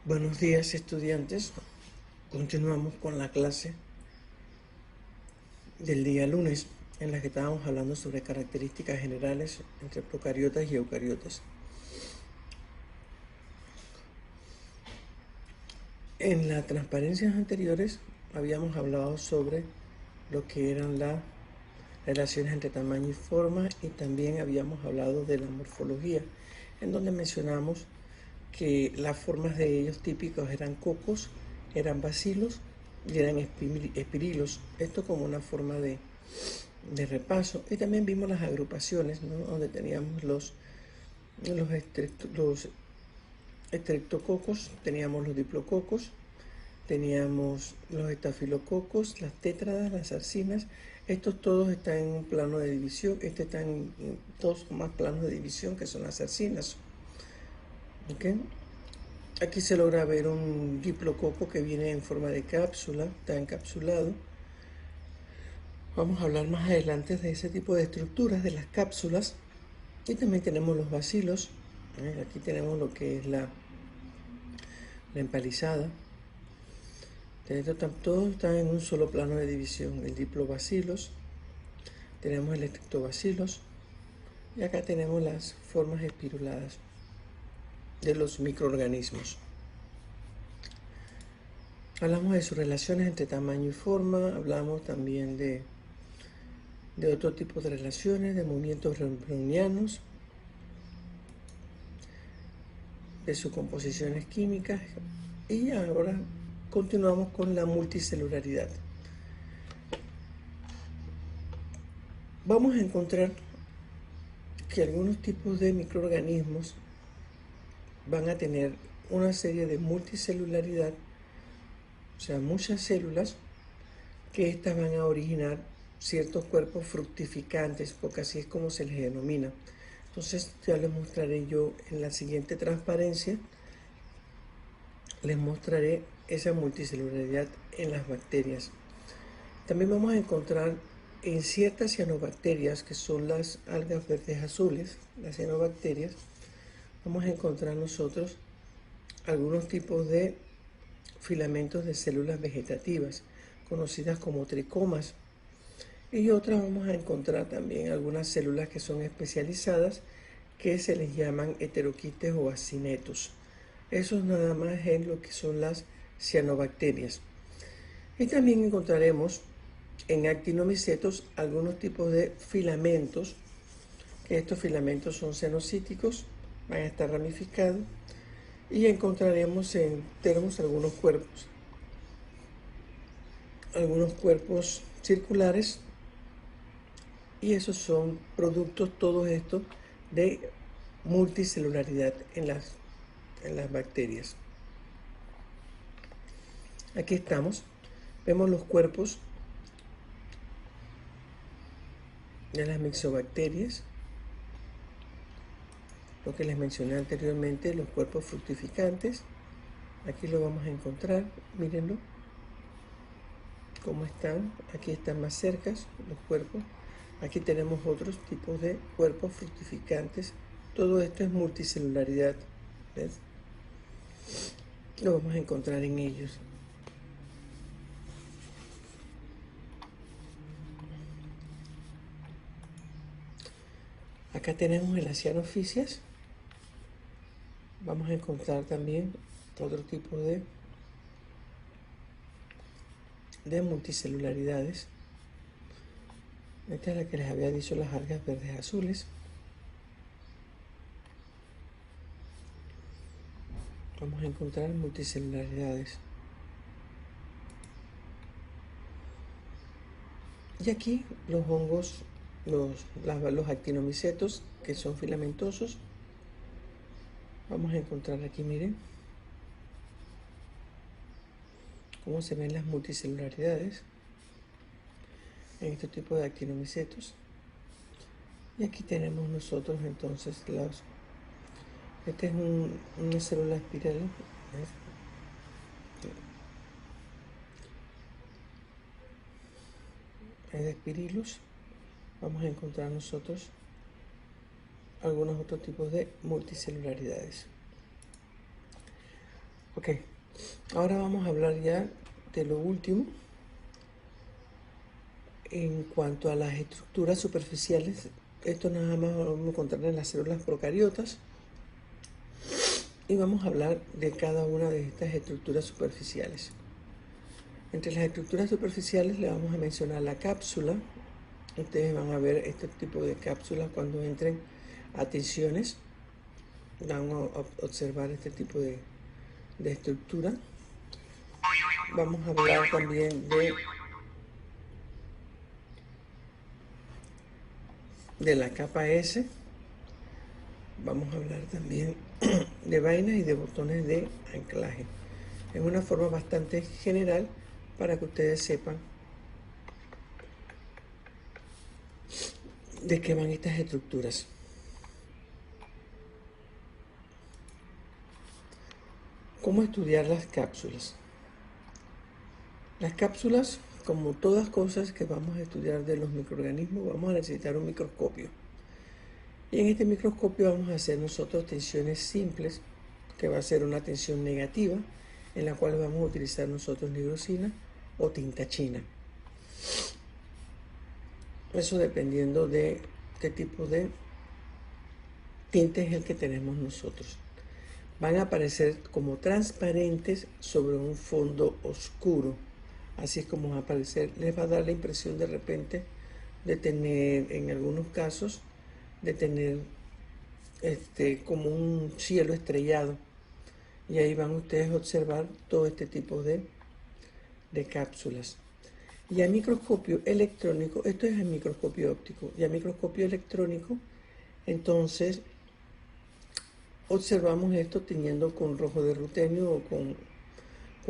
Buenos días, estudiantes. Continuamos con la clase del día lunes en la que estábamos hablando sobre características generales entre procariotas y eucariotas. En las transparencias anteriores habíamos hablado sobre lo que eran las relaciones entre tamaño y forma, y también habíamos hablado de la morfología, en donde mencionamos que las formas de ellos típicos eran cocos, eran bacilos y eran espirilos. Esto como una forma de repaso. Y también vimos las agrupaciones, ¿no? Donde teníamos los estreptococos, teníamos los diplococos, teníamos los estafilococos, las tétradas, las arcinas. Estos todos están en un plano de división. Están en dos o más planos de división, que son las arcinas. ¿Okay? Aquí se logra ver un diplococo que viene en forma de cápsula, está encapsulado. Vamos a hablar más adelante de ese tipo de estructuras, de las cápsulas. Y también tenemos los bacilos. Aquí tenemos lo que es la empalizada. Todos están en un solo plano de división. El diplobacilos, tenemos el estreptobacilos, y acá tenemos las formas espiruladas de los microorganismos. Hablamos de sus relaciones entre tamaño y forma. Hablamos también de otro tipo de relaciones, de movimientos brownianos, de sus composiciones químicas, y ahora continuamos con la multicelularidad. Vamos a encontrar que algunos tipos de microorganismos van a tener una serie de multicelularidad, o sea, muchas células, que estas van a originar ciertos cuerpos fructificantes, porque así es como se les denomina. Entonces ya les mostraré yo en la siguiente transparencia, les mostraré esa multicelularidad en las bacterias. También vamos a encontrar en ciertas cianobacterias, que son las algas verdes azules, las cianobacterias, vamos a encontrar nosotros algunos tipos de filamentos de células vegetativas, conocidas como tricomas. Y otras vamos a encontrar también algunas células que son especializadas, que se les llaman heteroquites o acinetos. Eso nada más es lo que son las cianobacterias. Y también encontraremos en actinomicetos algunos tipos de filamentos, que estos filamentos son cenocíticos, van a estar ramificados, y encontraremos en termos algunos cuerpos circulares, y esos son productos, todos estos, de multicelularidad en las bacterias. Aquí estamos, vemos los cuerpos de las mixobacterias, lo que les mencioné anteriormente, los cuerpos fructificantes. Aquí lo vamos a encontrar, mírenlo cómo están. Aquí están más cerca los cuerpos. Aquí tenemos otros tipos de cuerpos fructificantes. Todo esto es multicelularidad, ¿ves? Lo vamos a encontrar en ellos. Acá tenemos el Asianophysias. Vamos a encontrar también otro tipo de multicelularidades. Esta es la que les había dicho, las algas verdes azules. Vamos a encontrar multicelularidades. Y aquí los hongos, los actinomicetos, que son filamentosos. Vamos a encontrar aquí, miren, cómo se ven las multicelularidades en este tipo de actinomicetos. Y aquí tenemos nosotros entonces esta es una célula espiral, ¿ves? Es de espirilos. Vamos a encontrar nosotros algunos otros tipos de multicelularidades. Ok, ahora vamos a hablar ya de lo último en cuanto a las estructuras superficiales. Esto nada más lo vamos a encontrar en las células procariotas y vamos a hablar de cada una de estas estructuras superficiales. Entre las estructuras superficiales le vamos a mencionar la cápsula. Ustedes van a ver este tipo de cápsulas cuando entren a tensiones. Van a observar este tipo de estructura. Vamos a hablar también de la capa S. Vamos a hablar también de vainas y de botones de anclaje. Es una forma bastante general para que ustedes sepan de qué van estas estructuras. ¿Cómo estudiar las cápsulas? Las cápsulas, como todas cosas que vamos a estudiar de los microorganismos, vamos a necesitar un microscopio. Y en este microscopio vamos a hacer nosotros tensiones simples, que va a ser una tensión negativa, en la cual vamos a utilizar nosotros nigrosina o tinta china. Eso dependiendo de qué tipo de tinte es el que tenemos nosotros. Van a aparecer como transparentes sobre un fondo oscuro. Así es como va a aparecer. Les va a dar la impresión de repente de tener, en algunos casos, de tener como un cielo estrellado. Y ahí van ustedes a observar todo este tipo de cápsulas. Y a microscopio electrónico, esto es el microscopio óptico, y a microscopio electrónico, entonces observamos esto teniendo con rojo de rutenio o con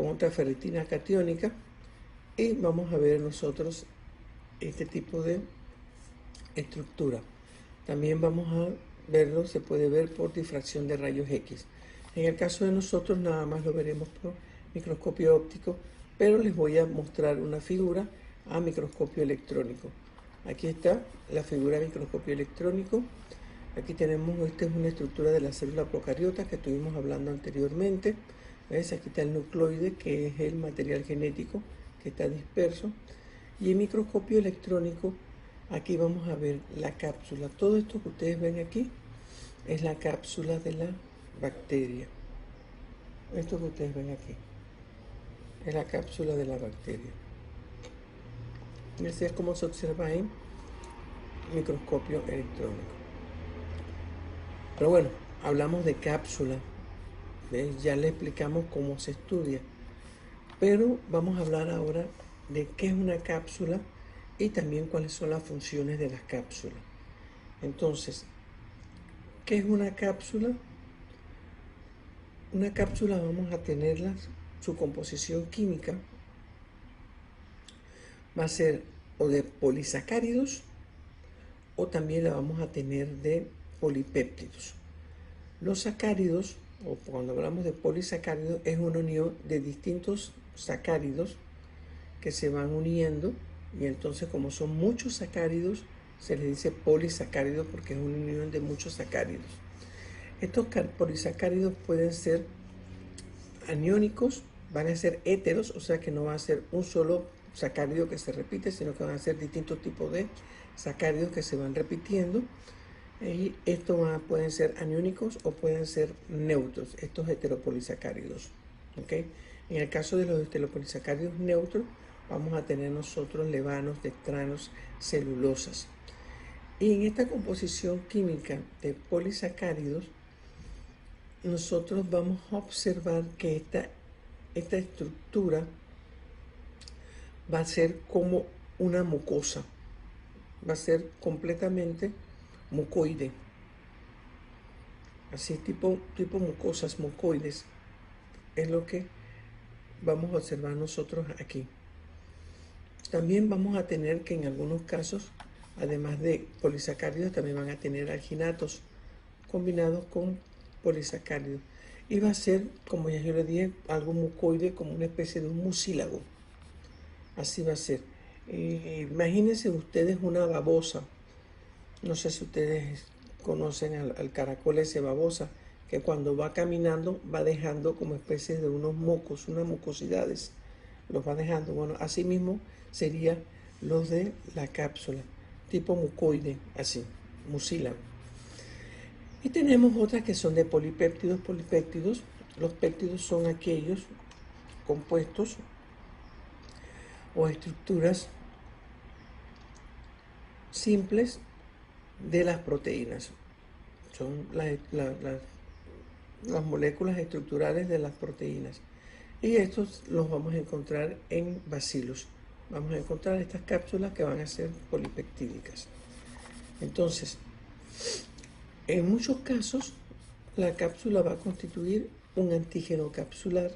otra ferritina catiónica, y vamos a ver nosotros este tipo de estructura. También vamos a verlo, se puede ver por difracción de rayos X. En el caso de nosotros nada más lo veremos por microscopio óptico, pero les voy a mostrar una figura a microscopio electrónico. Aquí está la figura de microscopio electrónico. Aquí tenemos, esta es una estructura de la célula procariota que estuvimos hablando anteriormente. ¿Ves? Aquí está el nucleoide, que es el material genético que está disperso. Y en microscopio electrónico, aquí vamos a ver la cápsula. Todo esto que ustedes ven aquí es la cápsula de la bacteria. Esto que ustedes ven aquí es la cápsula de la bacteria. Y así es como se observa en microscopio electrónico. Pero bueno, hablamos de cápsula. ¿Ves? Ya le explicamos cómo se estudia. Pero vamos a hablar ahora de qué es una cápsula y también cuáles son las funciones de las cápsulas. Entonces, ¿qué es una cápsula? Una cápsula vamos a tenerla, su composición química va a ser o de polisacáridos o también la vamos a tener de polipéptidos. Los sacáridos, o cuando hablamos de polisacáridos, es una unión de distintos sacáridos que se van uniendo, y entonces como son muchos sacáridos se les dice polisacáridos porque es una unión de muchos sacáridos. Estos polisacáridos pueden ser aniónicos, van a ser héteros, o sea que no va a ser un solo sacárido que se repite, sino que van a ser distintos tipos de sacáridos que se van repitiendo. Y estos pueden ser aniónicos o pueden ser neutros, estos heteropolisacáridos. ¿Okay? En el caso de los heteropolisacáridos neutros, vamos a tener nosotros levanos, dextranos, celulosas. Y en esta composición química de polisacáridos, nosotros vamos a observar que esta estructura va a ser como una mucosa, va a ser completamente mucoide, así tipo mucosas, mucoides, es lo que vamos a observar nosotros aquí. También vamos a tener que en algunos casos, además de polisacáridos, también van a tener alginatos combinados con polisacáridos. Y va a ser, como ya yo le dije, algo mucoide, como una especie de un mucílago. Así va a ser. Imagínense ustedes una babosa. No sé si ustedes conocen al caracol ese babosa, que cuando va caminando va dejando como especies de unos mocos, unas mucosidades, los va dejando. Bueno, así mismo sería los de la cápsula, tipo mucoide, así, mucílago. Y tenemos otras que son de polipéptidos. Polipéptidos, los péptidos son aquellos compuestos o estructuras simples de las proteínas. Son las moléculas estructurales de las proteínas. Y estos los vamos a encontrar en bacilos. Vamos a encontrar estas cápsulas que van a ser polipeptídicas. Entonces, en muchos casos, la cápsula va a constituir un antígeno capsular,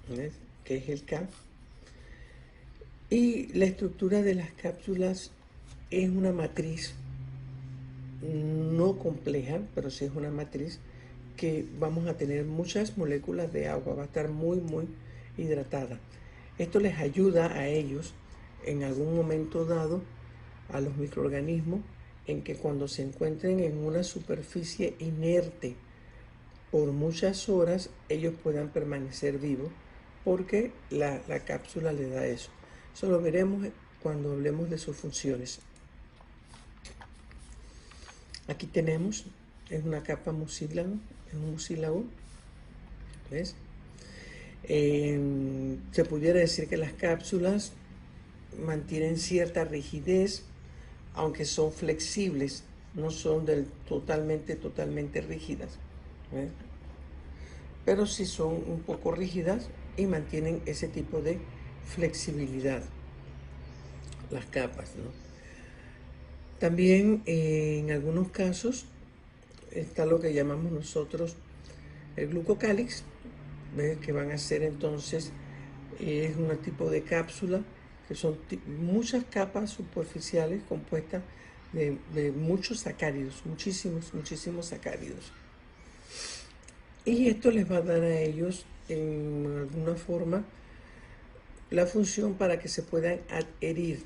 ¿ves?, que es el K. Y la estructura de las cápsulas es una matriz no compleja, pero sí es una matriz que vamos a tener muchas moléculas de agua, va a estar muy hidratada. Esto les ayuda a ellos en algún momento dado, a los microorganismos, en que cuando se encuentren en una superficie inerte por muchas horas, ellos puedan permanecer vivos, porque la cápsula les da eso. Eso lo veremos cuando hablemos de sus funciones. Aquí tenemos, es una capa mucílago, es un mucílago, ¿ves? Se pudiera decir que las cápsulas mantienen cierta rigidez, aunque son flexibles, no son totalmente rígidas, ¿ves? Pero sí son un poco rígidas y mantienen ese tipo de flexibilidad, las capas, ¿no? También en algunos casos está lo que llamamos nosotros el glucocálix, ¿ves?, que van a ser entonces, es un tipo de cápsula que son muchas capas superficiales compuestas de muchos sacáridos, muchísimos sacáridos. Y esto les va a dar a ellos, en alguna forma, la función para que se puedan adherir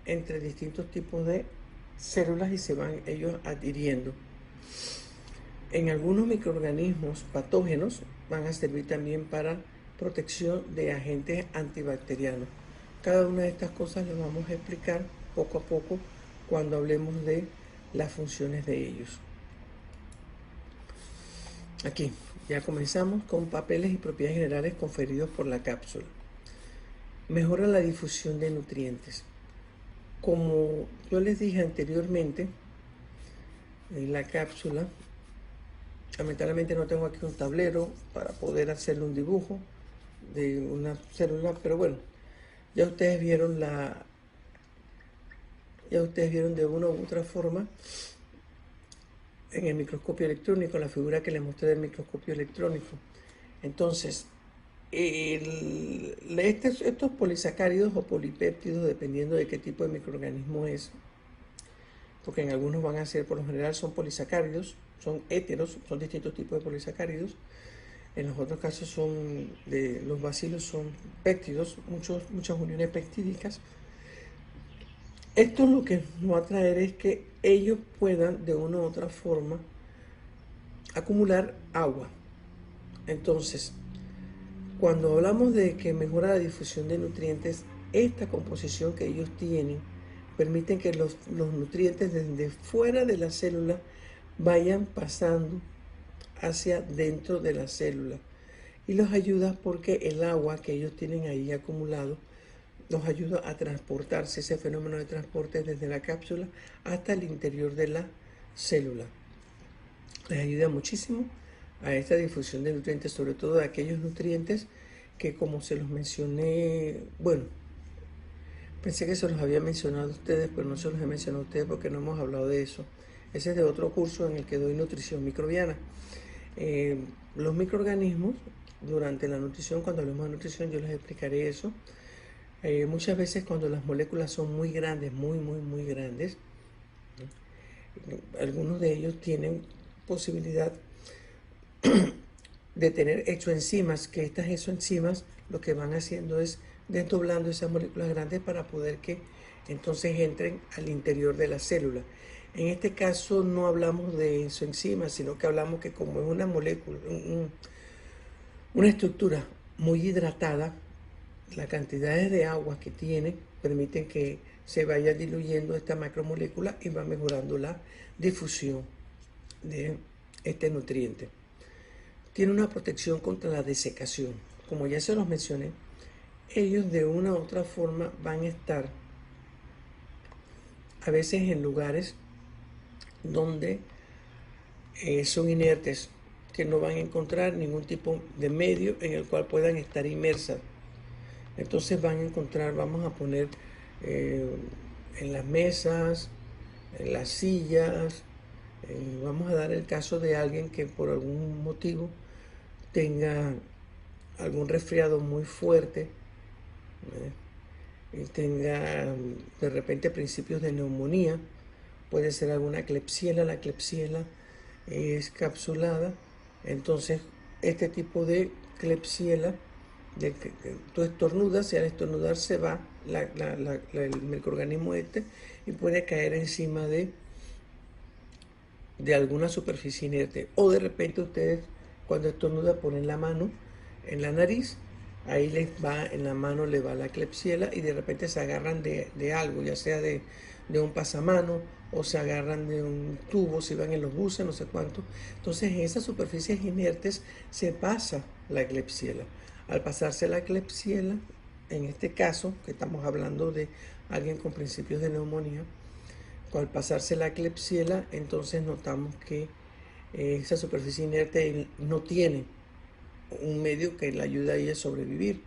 entre distintos tipos de células y se van ellos adhiriendo. En algunos microorganismos patógenos van a servir también para protección de agentes antibacterianos. Cada una de estas cosas las vamos a explicar poco a poco cuando hablemos de las funciones de ellos. Aquí ya comenzamos con papeles y propiedades generales conferidos por la cápsula. Mejora la difusión de nutrientes. Como yo les dije anteriormente, la cápsula, lamentablemente no tengo aquí un tablero para poder hacerle un dibujo de una célula, pero bueno, ya ustedes vieron de una u otra forma en el microscopio electrónico, la figura que les mostré del microscopio electrónico. Entonces, estos polisacáridos o polipéptidos, dependiendo de qué tipo de microorganismo es, porque en algunos van a ser, por lo general son polisacáridos, son héteros, son distintos tipos de polisacáridos. En los otros casos los bacilos son péptidos, muchas uniones peptídicas. Esto lo que nos va a traer es que ellos puedan de una u otra forma acumular agua. Entonces, cuando hablamos de que mejora la difusión de nutrientes, esta composición que ellos tienen permite que los nutrientes desde fuera de la célula vayan pasando hacia dentro de la célula, y los ayuda porque el agua que ellos tienen ahí acumulado los ayuda a transportarse, ese fenómeno de transporte desde la cápsula hasta el interior de la célula. Les ayuda muchísimo a esta difusión de nutrientes, sobre todo de aquellos nutrientes que, como se los mencioné, bueno, pensé que se los había mencionado a ustedes, pero no se los he mencionado a ustedes porque no hemos hablado de eso. Ese es de otro curso en el que doy nutrición microbiana. Los microorganismos, durante la nutrición, cuando hablemos de nutrición, yo les explicaré eso. Muchas veces cuando las moléculas son muy grandes, muy grandes, algunos de ellos tienen posibilidad de tener exoenzimas, que estas exoenzimas lo que van haciendo es desdoblando esas moléculas grandes para poder que entonces entren al interior de la célula. En este caso no hablamos de su enzima, sino que hablamos que como es una molécula, una estructura muy hidratada, las cantidades de agua que tiene permiten que se vaya diluyendo esta macromolécula y va mejorando la difusión de este nutriente. Tiene una protección contra la desecación. Como ya se los mencioné, ellos de una u otra forma van a estar a veces en lugares donde son inertes, que no van a encontrar ningún tipo de medio en el cual puedan estar inmersas. Entonces van a encontrar, vamos a poner en las mesas, en las sillas, vamos a dar el caso de alguien que por algún motivo tenga algún resfriado muy fuerte, y tenga de repente principios de neumonía, puede ser alguna Klebsiella. La Klebsiella es capsulada, entonces este tipo de Klebsiella, de que tú estornudas y al estornudar se va el microorganismo este y puede caer encima de alguna superficie inerte, o de repente ustedes cuando estornudan ponen la mano en la nariz, ahí les va, en la mano le va la Klebsiella y de repente se agarran de algo, ya sea de un pasamano o se agarran de un tubo, si van en los buses, no sé cuánto. Entonces en esas superficies inertes se pasa la Klebsiella. Al pasarse la Klebsiella, en este caso, que estamos hablando de alguien con principios de neumonía, al pasarse la Klebsiella, entonces notamos que esa superficie inerte no tiene un medio que le ayude a ella a sobrevivir.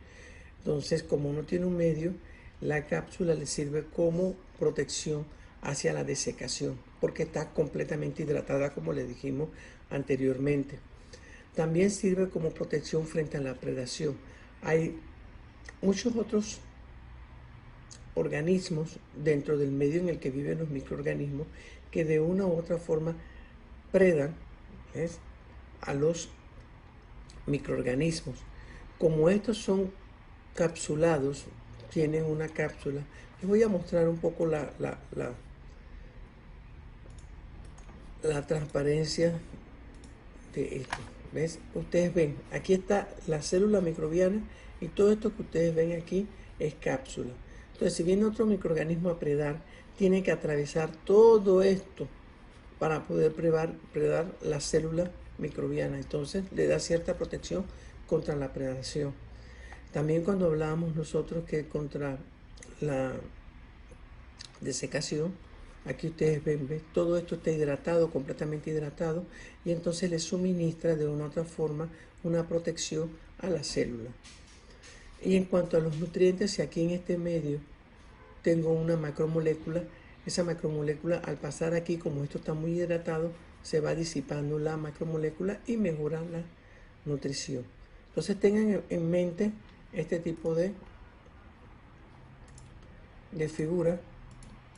Entonces, como no tiene un medio, la cápsula le sirve como protección hacia la desecación, porque está completamente hidratada, como le dijimos anteriormente. También sirve como protección frente a la predación. Hay muchos otros organismos dentro del medio en el que viven los microorganismos que de una u otra forma predan, ¿ves?, a los microorganismos. Como estos son capsulados, tienen una cápsula. Les voy a mostrar un poco la transparencia de esto. ¿Ves? Ustedes ven, aquí está la célula microbiana y todo esto que ustedes ven aquí es cápsula. Entonces, si viene otro microorganismo a predar, tiene que atravesar todo esto para poder predar la célula microbiana. Entonces, le da cierta protección contra la predación. También cuando hablábamos nosotros que contra la desecación, aquí ustedes ven, todo esto está hidratado, completamente hidratado, y entonces le suministra de una u otra forma una protección a la célula. Y en cuanto a los nutrientes, si aquí en este medio tengo una macromolécula, esa macromolécula al pasar aquí, como esto está muy hidratado, se va disipando la macromolécula y mejora la nutrición. Entonces tengan en mente este tipo de figura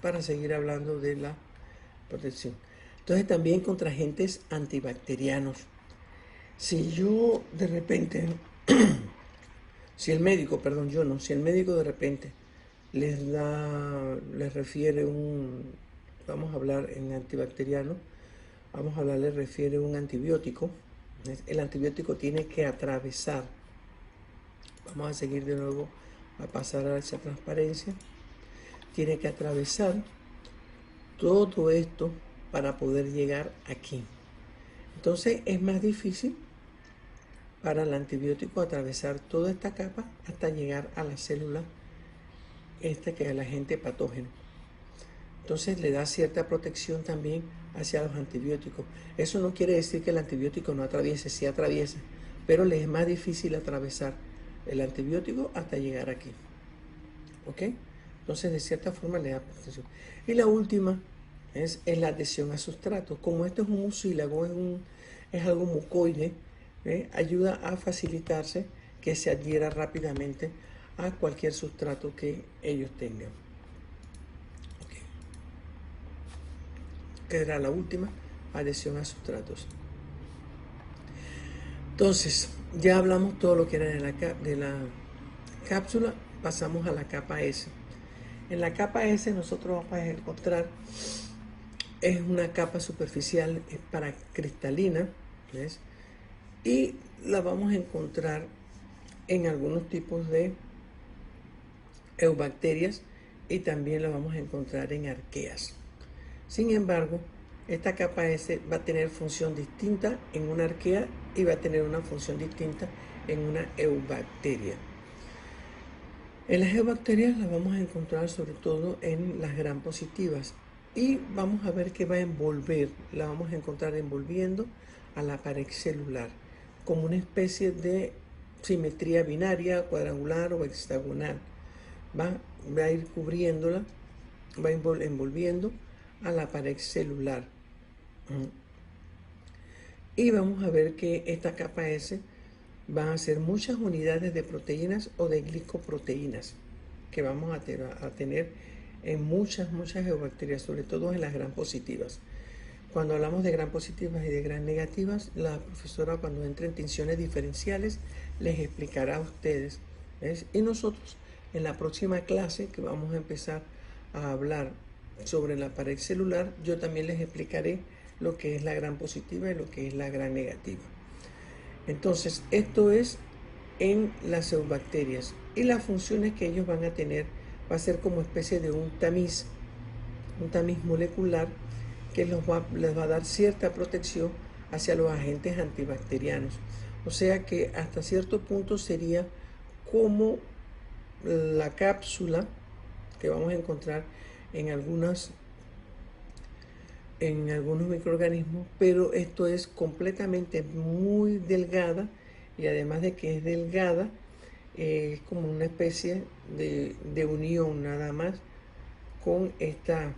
para seguir hablando de la protección. Entonces también contra agentes antibacterianos. Si yo de repente, si el médico de repente les refiere vamos a hablar en antibacteriano, les refiere un antibiótico. El antibiótico tiene que atravesar, vamos a seguir de nuevo a pasar a esa transparencia, tiene que atravesar todo esto para poder llegar aquí. Entonces es más difícil para el antibiótico atravesar toda esta capa hasta llegar a la célula que es el agente patógeno. Entonces le da cierta protección también hacia los antibióticos. Eso no quiere decir que el antibiótico no atraviese, sí atraviesa, pero le es más difícil atravesar el antibiótico hasta llegar aquí. ¿Ok? Entonces de cierta forma le da protección. Y la última es la adhesión a sustratos. Como esto es un mucílago, es algo mucoide, ayuda a facilitarse que se adhiera rápidamente a cualquier sustrato que ellos tengan. Okay. Que era la última, adhesión a sustratos. Entonces, ya hablamos todo lo que era de la cápsula, pasamos a la capa S. En la capa S nosotros vamos a encontrar Es una capa superficial, es paracristalina, ¿ves? Y la vamos a encontrar en algunos tipos de eubacterias y también la vamos a encontrar en arqueas. Sin embargo, esta capa S va a tener función distinta en una arquea y va a tener una función distinta en una eubacteria. En las eubacterias las vamos a encontrar sobre todo en las gram positivas y vamos a ver que va a envolver, la vamos a encontrar envolviendo a la pared celular como una especie de simetría binaria, cuadrangular o hexagonal. Va a ir cubriéndola, va envolviendo a la pared celular. Y vamos a ver que esta capa S van a ser muchas unidades de proteínas o de glicoproteínas que vamos a tener en muchas eubacterias, sobre todo en las gram positivas. Cuando hablamos de gram positivas y de gram negativas, la profesora cuando entre en tinciones diferenciales les explicará a ustedes, ¿ves? Y nosotros en la próxima clase que vamos a empezar a hablar sobre la pared celular, yo también les explicaré lo que es la gram positiva y lo que es la gram negativa. Entonces, esto es en las eubacterias y las funciones que ellos van a tener va a ser como especie de un tamiz molecular que les va a dar cierta protección hacia los agentes antibacterianos. O sea que hasta cierto punto sería como la cápsula que vamos a encontrar en algunos microorganismos, pero esto es completamente muy delgada y además de que es delgada, es como una especie de unión nada más con estas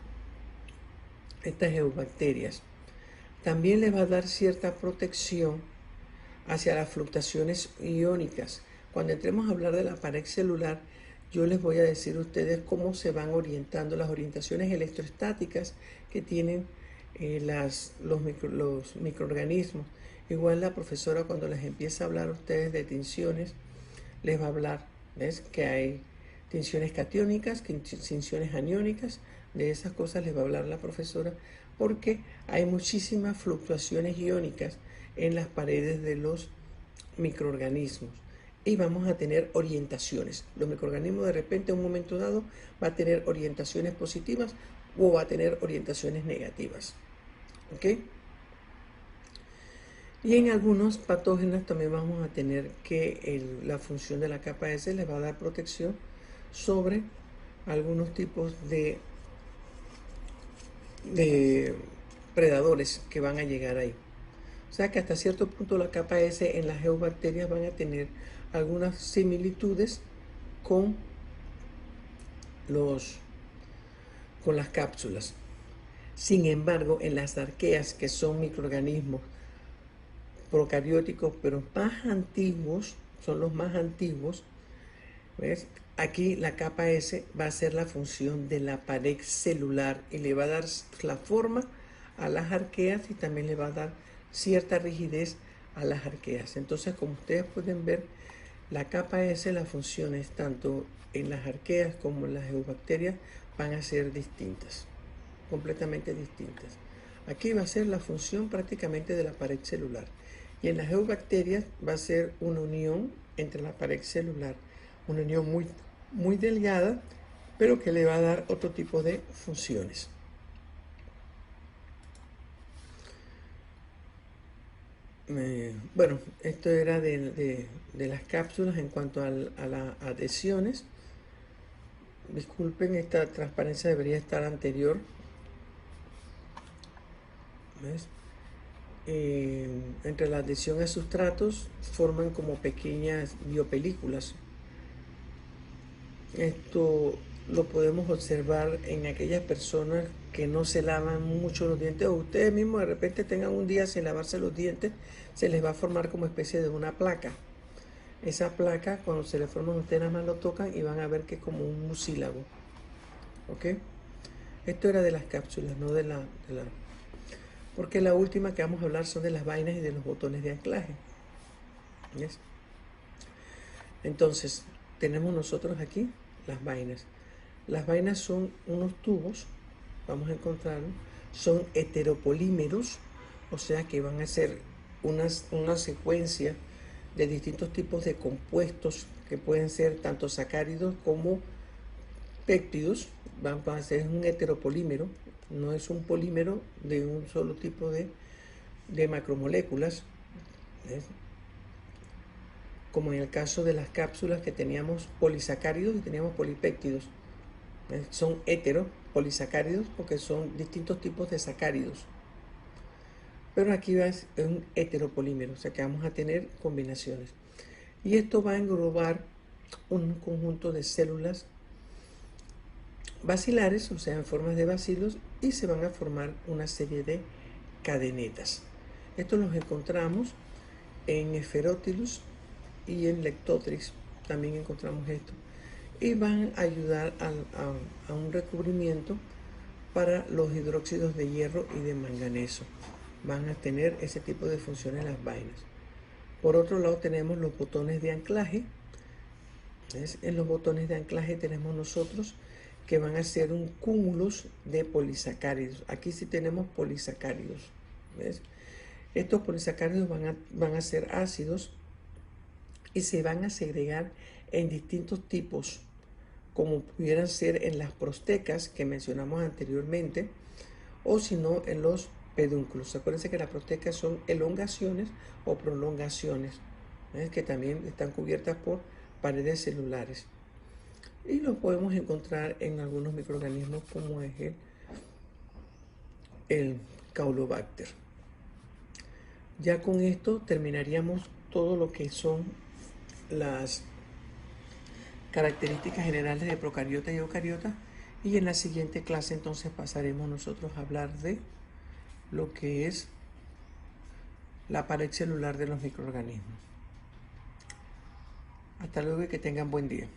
eubacterias. También les va a dar cierta protección hacia las fluctuaciones iónicas. Cuando entremos a hablar de la pared celular, yo les voy a decir a ustedes cómo se van orientando las orientaciones electroestáticas que tienen los microorganismos. Igual la profesora cuando les empieza a hablar a ustedes de tensiones, les va a hablar, ¿ves? Que hay tensiones catiónicas, tensiones aniónicas, de esas cosas les va a hablar la profesora, porque hay muchísimas fluctuaciones iónicas en las paredes de los microorganismos y vamos a tener orientaciones. Los microorganismos de repente en un momento dado va a tener orientaciones positivas o va a tener orientaciones negativas. ¿Ok? Y en algunos patógenos también vamos a tener que la función de la capa S les va a dar protección sobre algunos tipos de predadores que van a llegar ahí. O sea que hasta cierto punto la capa S en las eubacterias van a tener algunas similitudes con las cápsulas. Sin embargo, en las arqueas, que son microorganismos procarióticos, pero más antiguos, son los más antiguos, ¿ves? Aquí la capa S va a ser la función de la pared celular y le va a dar la forma a las arqueas y también le va a dar cierta rigidez a las arqueas. Entonces, como ustedes pueden ver, la capa S, las funciones tanto en las arqueas como en las eubacterias van a ser distintas, completamente distintas. Aquí va a ser la función prácticamente de la pared celular y en las eubacterias va a ser una unión entre la pared celular, una unión muy delgada, pero que le va a dar otro tipo de funciones. Bueno, esto era de las cápsulas en cuanto a las adhesiones. Disculpen, esta transparencia debería estar anterior. ¿Ves? Entre la adhesión a sustratos forman como pequeñas biopelículas. Esto lo podemos observar en aquellas personas que no se lavan mucho los dientes o ustedes mismos de repente tengan un día sin lavarse los dientes, se les va a formar como especie de una placa. Esa placa, cuando se le forman, ustedes nada más lo tocan y van a ver que es como un mucílago. ¿Ok? Esto era de las cápsulas, no de la... Porque la última que vamos a hablar son de las vainas y de los botones de anclaje. ¿Ves? Entonces, tenemos nosotros aquí las vainas. Las vainas son unos tubos, vamos a encontrarlos, son heteropolímeros, o sea que van a ser una secuencia de distintos tipos de compuestos que pueden ser tanto sacáridos como péptidos. Van a ser un heteropolímero, no es un polímero de un solo tipo de macromoléculas, ¿ves? Como en el caso de las cápsulas que teníamos polisacáridos y teníamos polipéptidos. Son heteropolisacáridos porque son distintos tipos de sacáridos. Pero aquí es un heteropolímero, o sea que vamos a tener combinaciones. Y esto va a englobar un conjunto de células bacilares, o sea, en formas de bacilos, y se van a formar una serie de cadenetas. Estos los encontramos en Spherotilus y en Lectotrix, también encontramos esto. Y van a ayudar a un recubrimiento para los hidróxidos de hierro y de manganeso. Van a tener ese tipo de funciones las vainas. Por otro lado tenemos los botones de anclaje. ¿Ves? En los botones de anclaje tenemos nosotros que van a ser un cúmulo de polisacáridos. Aquí sí tenemos polisacáridos. ¿Ves? Estos polisacáridos van a ser ácidos y se van a segregar en distintos tipos, como pudieran ser en las prostecas que mencionamos anteriormente, o si no en los pedúnculos. Acuérdense que las prostecas son elongaciones o prolongaciones, que también están cubiertas por paredes celulares. Y los podemos encontrar en algunos microorganismos como es el Caulobacter. Ya con esto terminaríamos todo lo que son las características generales de procariotas y eucariotas, y en la siguiente clase entonces pasaremos nosotros a hablar de lo que es la pared celular de los microorganismos. Hasta luego y que tengan buen día.